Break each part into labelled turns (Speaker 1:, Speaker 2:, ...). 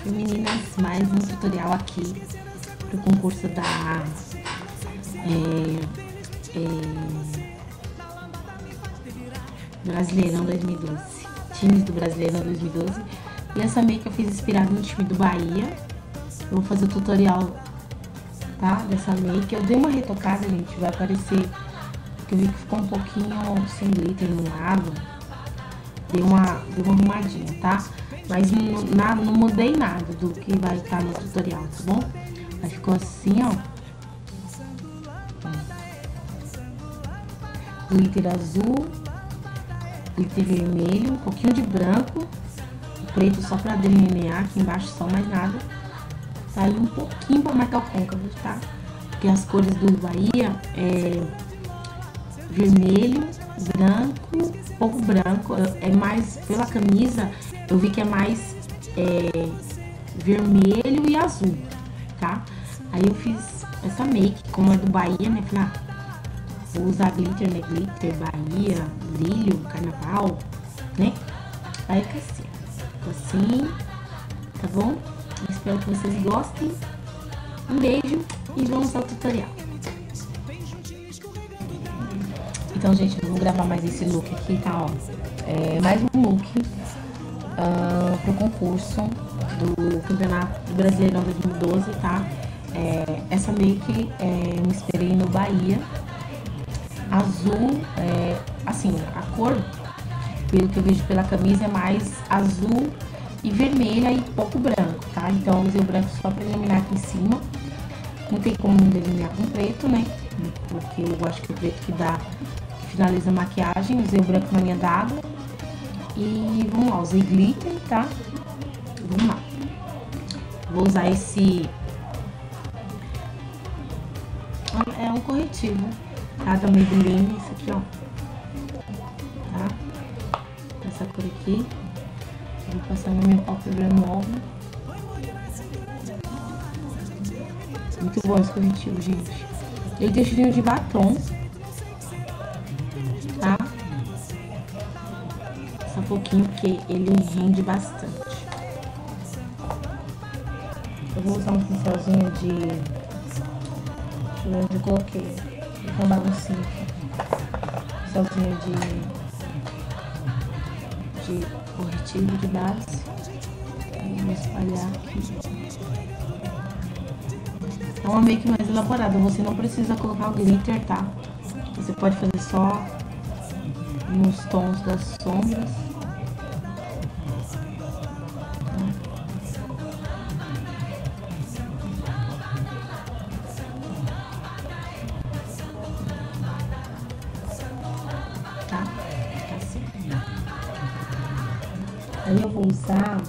Speaker 1: E meninas, mais um tutorial aqui pro concurso da Brasileirão 2012, times do Brasileirão 2012. E essa make eu fiz inspirada no time do Bahia. Eu vou fazer o tutorial, tá, dessa make. Eu dei uma retocada, gente, vai aparecer que eu vi que ficou um pouquinho sem glitter no lado. Dei uma arrumadinha, tá? Mas não mudei nada do que vai estar no tutorial, tá bom? Aí ficou assim, ó. Glitter azul, glitter vermelho, um pouquinho de branco, o preto só pra delinear, aqui embaixo só, mais nada. Tá? E um pouquinho pra marcar o côncavo, tá? Porque as cores do Bahia é vermelho, branco, pouco branco, é mais, pela camisa, eu vi que é mais vermelho e azul, tá? Aí eu fiz essa make, como é do Bahia, né? Falei, vou usar glitter, né? Glitter, Bahia, brilho, carnaval, né? Aí ficou assim, tá bom? Espero que vocês gostem. Um beijo e vamos ao tutorial. Então, gente, vamos gravar mais esse look aqui, tá? Ó, mais um look pro concurso do Campeonato Brasileirão 2012, tá? Essa make eu me inspirei no Bahia. Azul, assim, a cor, pelo que eu vejo pela camisa, é mais azul e vermelha e pouco branco, tá? Então eu usei o branco só pra iluminar aqui em cima. Não tem como delinear com preto, né? Porque eu acho que o preto que finaliza a maquiagem. Usei o branco na linha d'água. E vamos lá, usei glitter, tá? Vamos lá. Vou usar esse... É um corretivo, tá? Da Maybelline, esse aqui, ó. Tá? Essa cor aqui. Vou passar no meu pálpebra móvel. Muito bom esse corretivo, gente. Ele tem cheirinho de batom, tá? Só um pouquinho, porque ele rende bastante. Eu vou usar um pincelzinho de... Deixa eu ver onde eu coloquei. Vou uma baguncinha aqui. Pincelzinho de corretivo de base. Vou espalhar aqui. É uma make mais elaborada, você não precisa colocar o glitter, tá? Você pode fazer só nos tons das sombras. Tá? Assim. Aí eu vou usar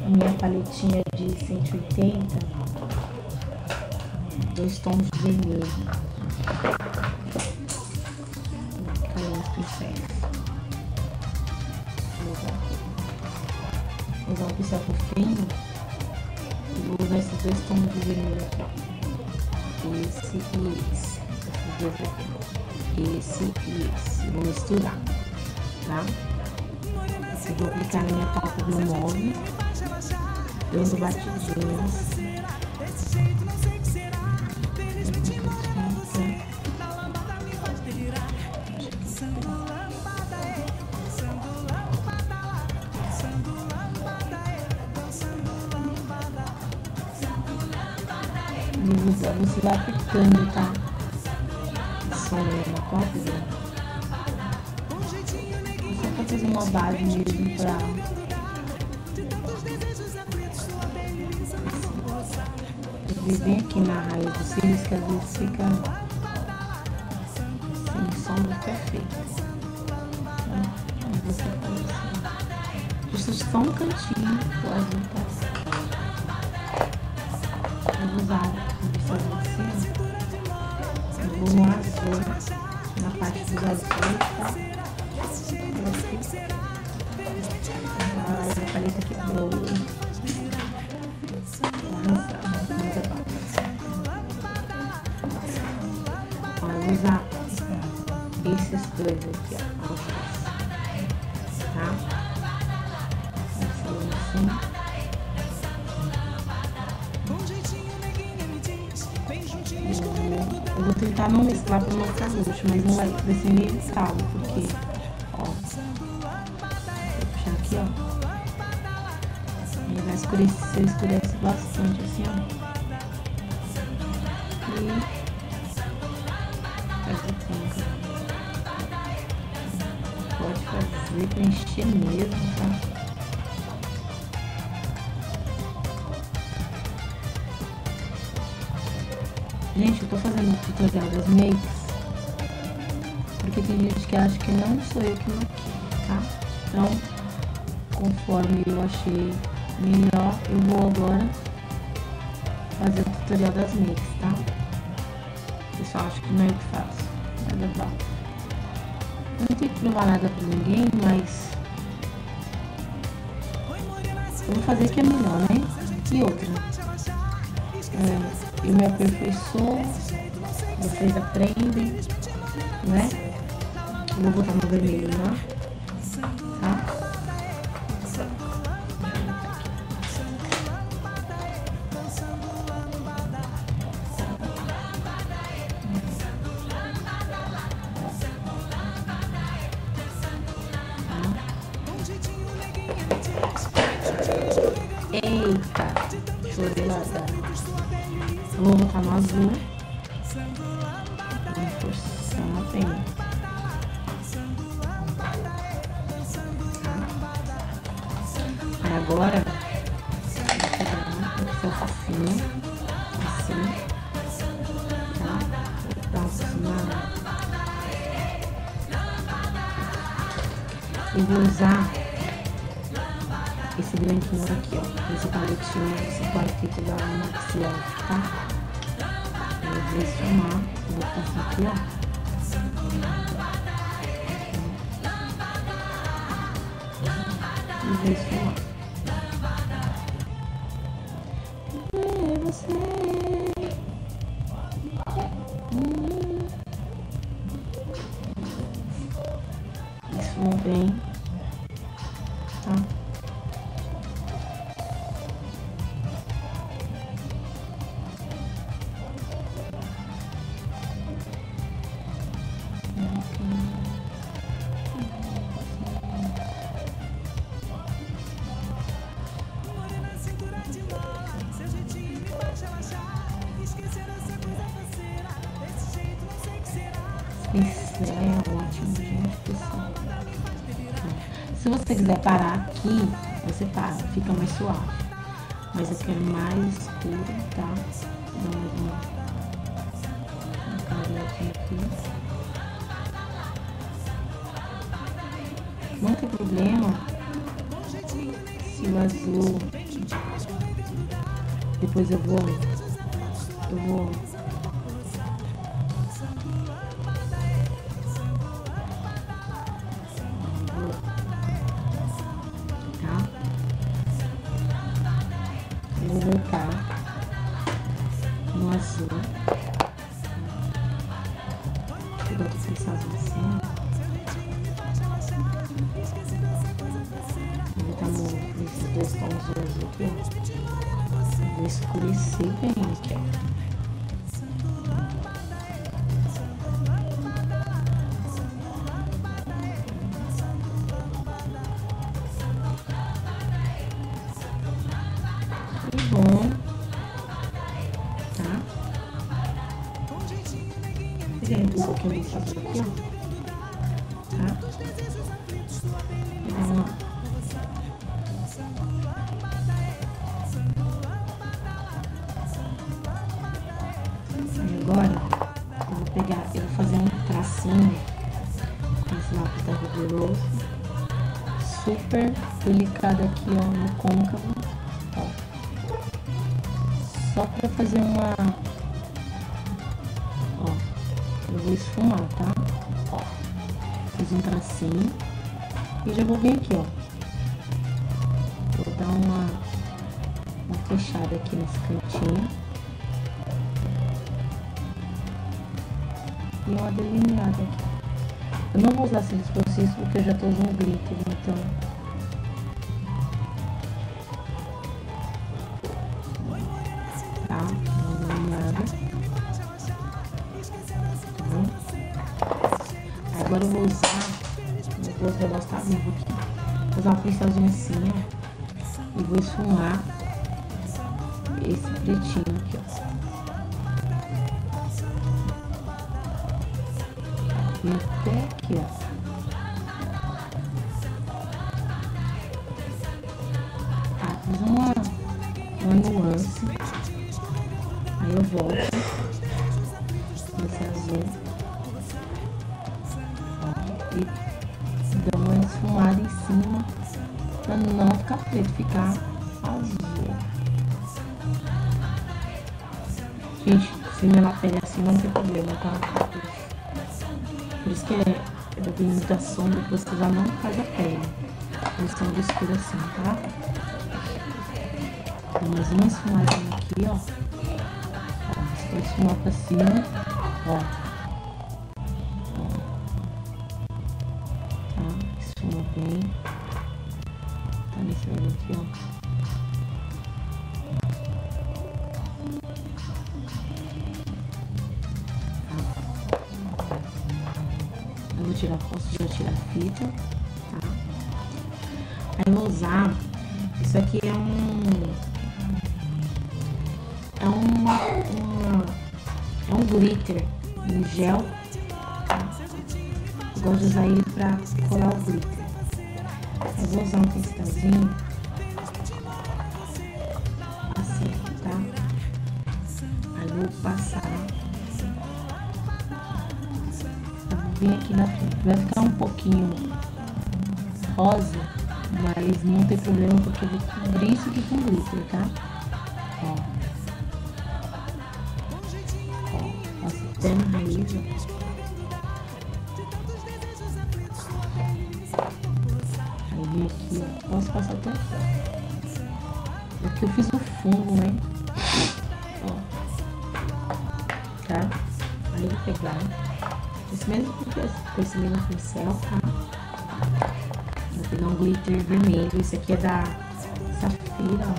Speaker 1: a minha paletinha de 180. 2 tons de vermelho. Caiu os pincéis. Vou usar um pincel fofinho e vou usar esses 2 tons de vermelho aqui. Esse e esse. Esse e esse. Vou misturar, tá? Eu vou aplicar na minha pálpebra móvel, dando batidinhas. Você vai aplicando, tá? Sombra na pálpebra. Só pra fazer uma base mesmo pra... Eu bem aqui na raia dos cílios, que às vezes fica sem sombra perfeita. Aí você faz assim. Justo só um cantinho do azul, tá? Eu vou usar o pincel assim, eu vou no azul, na parte dos azuis, tá? A paleta aqui boa. Vou usar esses dois aqui, ó, tá? assim. Eu vou tentar não mesclar para não ficar roxo, mas não vai ser meio calo, porque, ó, vou puxar aqui, ó, ele vai escurecer, escurece bastante, assim, ó, e faz a ponta. Pode fazer, preencher mesmo, tá? Gente, eu tô fazendo o tutorial das makes porque tem gente que acha que não sou eu que maquio, tá? Então, conforme eu achei melhor, eu vou agora fazer o tutorial das makes, tá? O pessoal acha que não é eu que faço, mas é bom. Eu não tenho que provar nada pra ninguém, mas eu vou fazer que é melhor, né? E outra, eu me aperfeiçoo, vocês aprendem, né? Eu vou botar no vermelho, né? Tá? Eita, chorei lá, tá? Eu vou botar no azul. Vou forçar bem. Aí agora, vou pegar o seu facinho, assim, tá? Vou dar uma aproximada. E vou usar esse branquinho aqui, ó, esse paletinho, esse quarteto da maxilar, tá? Eu vou esfumar, vou passar aqui, ó. E vou esfumar. Você. Esfuma bem, tá? Isso é ótimo, gente, pessoal. Se você quiser parar aqui, você para, fica mais suave. Mas eu quero mais escuro, tá? Dá mais uma clareadinha aqui. Não tem problema se o azul depois eu vou voltar no azul. Eu vou pensar assim. Vou botar nesses dois tons de azul aqui, ó. Vou escurecer bem aqui, ó. Bom, tá? Peguei um pouquinho desse azul aqui, ó, tá? E agora eu vou pegar, eu vou fazer um tracinho com esse lápis da Ruby Rose, super delicado aqui, ó, no côncavo, ó. Só pra fazer uma, ó, eu vou esfumar, tá? Ó, fiz um tracinho e já vou vir aqui, ó. Vou dar uma fechada aqui nesse cantinho e uma delineada aqui. Eu não vou usar cílios postiços porque eu já tô usando glitter, então Agora eu vou usar, meu Deus, vai estar vivo aqui. Vou usar um pincelzinho assim, ó. E vou esfumar esse pretinho aqui, ó. E até aqui, ó. Tá, fiz uma nuance. Aí eu volto nesse azul. Ó, e dou uma esfumada em cima pra não ficar preto, ficar azul. Gente, se minha pele assim não tem problema, tá? Por isso que é da muita sombra que você já não faz a pele. Questão de escura assim, tá? Tem mais uma esfumadinha aqui, ó. Você vai esfumar pra cima, ó. Tá? Esfuma bem. Tá nesse lado aqui, ó. Eu vou tirar, posso já tirar a fita, tá? Aí eu vou usar, isso aqui é um glitter em gel, tá? Eu gosto de usar ele pra colar o glitter. Eu vou usar um pincelzinho assim, tá? Aí eu vou passar. Vem aqui na frente, vai ficar um pouquinho rosa, mas não tem problema porque eu vou cobrir isso aqui com glitter, tá? Ó, passa até na raiz, ó. Aí vem aqui, ó, posso passar até aqui, ó. Aqui eu fiz o fundo, né? Ó, tá? Aí eu vou pegar com esse mesmo pincel, tá? Vou pegar um glitter vermelho. Esse aqui é da Safira, ó.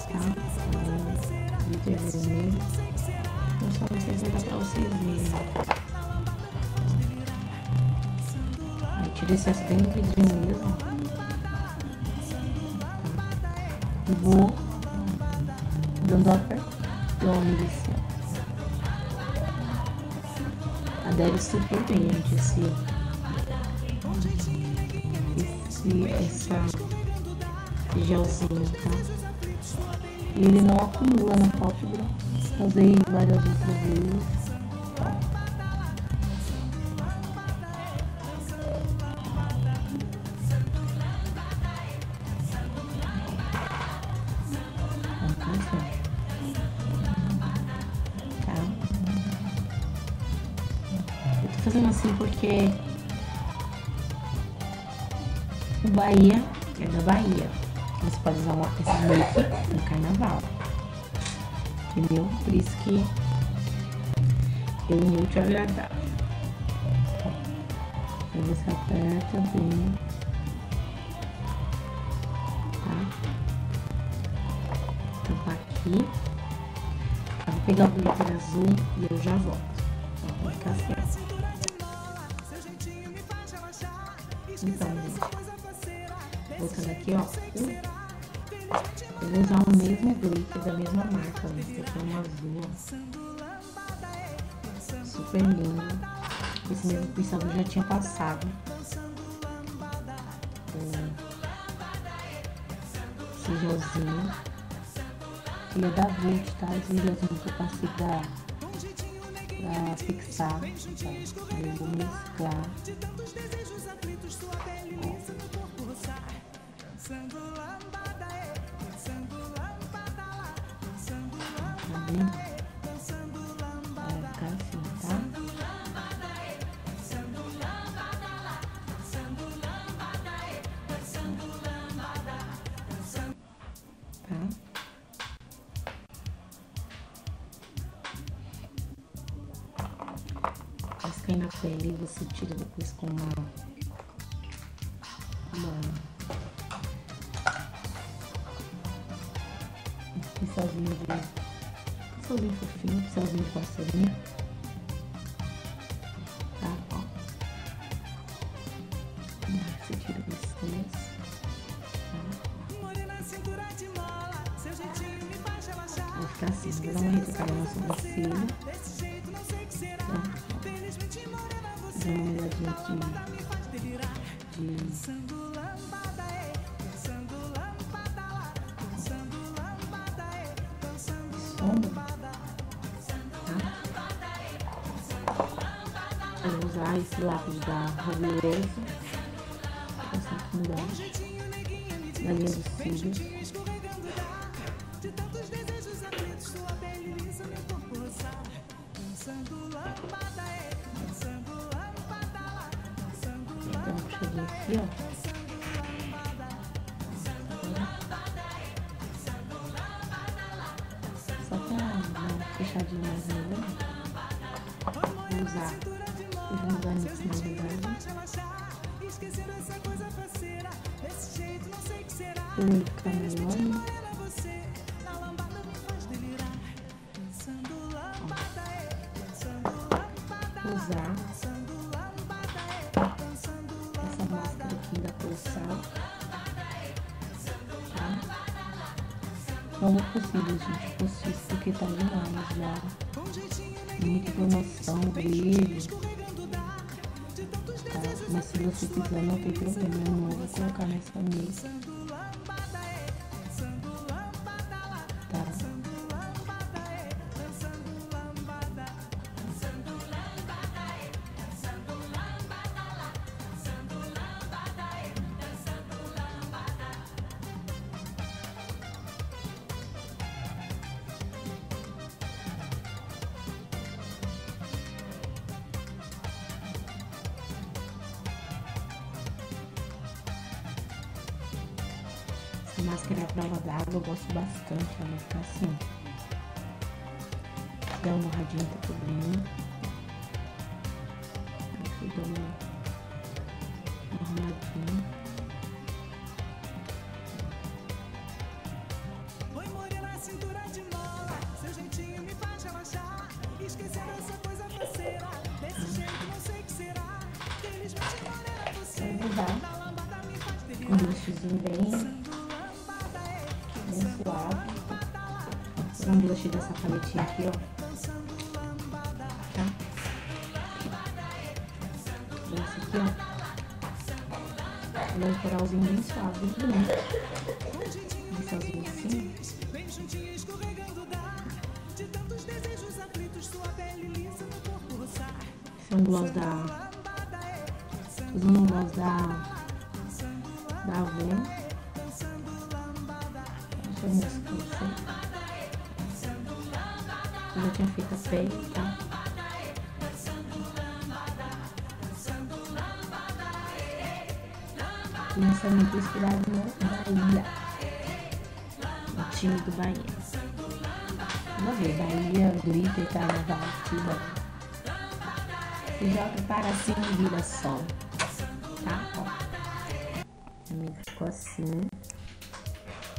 Speaker 1: Tá? Glitter vermelho. Vou só não sei se vai dar pra vocês verem. Aí tira esse excesso bem do vidrinho mesmo. Tá? E vou dando apertão nesse, ó. Adere super bem, gente, esse gelzinho, tá? E ele não acumula na pálpebra. Usei várias outras vezes. Fazendo assim porque o Bahia é da Bahia. Você pode usar esse make no carnaval. Entendeu? Por isso que ele é muito agradável. Aí você aperta bem. Tá? Tampar aqui. Eu vou pegar o glitter azul e eu já volto. Vai ficar assim. Então, gente, voltando aqui, ó, eu vou usar o mesmo glitter da mesma marca, ó. Esse aqui é um azul, ó, super lindo. Esse mesmo pincel eu já tinha passado. Esse gelzinho, ele é da Vult, tá? Esse gelzinho que eu passei pra fixar, tá? Aí eu vou mesclar. Tá vendo? Vai ficar assim, tá? Vai cair na pele e você tira depois com uma pincelzinho fofinho, pincelzinho de vassourinha. ficar assim. Vou dar uma retocada na sobrancelha. Né? Dá uma olhadinha de sombra. Tá? Eu vou usar esse lápis da Rubiroso. Vou passar aqui na linha dos cílios. Então, puxadinho aqui, ó. Só pra dar uma fechadinha mais nela. Vou usar os Nubanix, na verdade. O olho ficar maior. Vou usar essa máscara aqui da Colossal. Tá? Não é possível, gente, possível, porque tá demais já. Muita informação, brilho. Tá? Mas se você quiser, não tem problema. Eu não vou colocar nessa mesa. Tá? Essa máscara é a prova d'água, eu gosto bastante. Ela vai ficar assim. Dá uma radinha, não tem problema. Aqui dá uma arrumadinha. Oi, morena, cintura de mola. Seu jeitinho me faz relaxar. Esquecer essa coisa faceira. Desse jeito não sei o que será. Felizmente, morena, você. Vou dar um blushzinho bem suave. Um blush dessa paletinha aqui, ó. Tá? Esse aqui, ó. Um coralzinho bem suave, bem bonito. Pincelzinho assim. Esse é um gloss usando um gloss da Avon. Deixa eu mostrar pra você. Eu já tinha feito a pele, tá? Lançamento inspirado no Bahia. O time do Bahia. Vamos ver, Bahia, glitter, carnaval, tudo. Se joga para cima e vira sol. Tá? Ó. Ficou assim.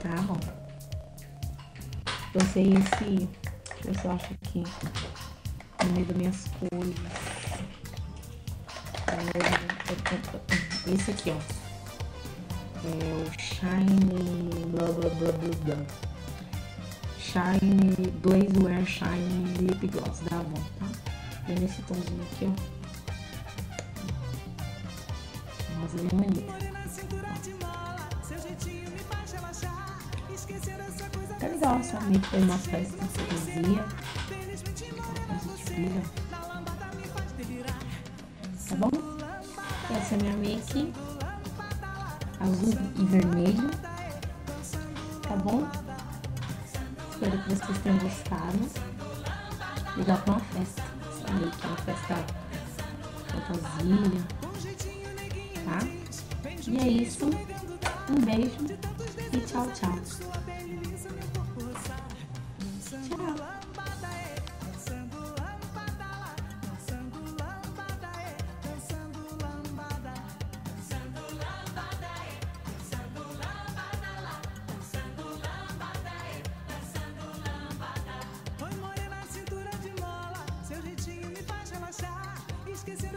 Speaker 1: Tá bom. Usei esse. Deixa eu ver se eu acho aqui. No meio das minhas cores. Esse aqui, ó. É o Shine. Blá blá blá blá blá. Shine Glazewear Shine Lip Gloss da Avon, tá? E nesse tomzinho aqui, ó. Rosa bem bonita. Tá legal essa make, foi uma festa de poesia. Tá bom? Essa é a minha make. Azul e vermelho. Tá bom? Espero que vocês tenham gostado. Legal pra uma festa. Essa make é uma festa fantasia. Tá? E é isso. Um beijo e tchau, tchau. Esquecer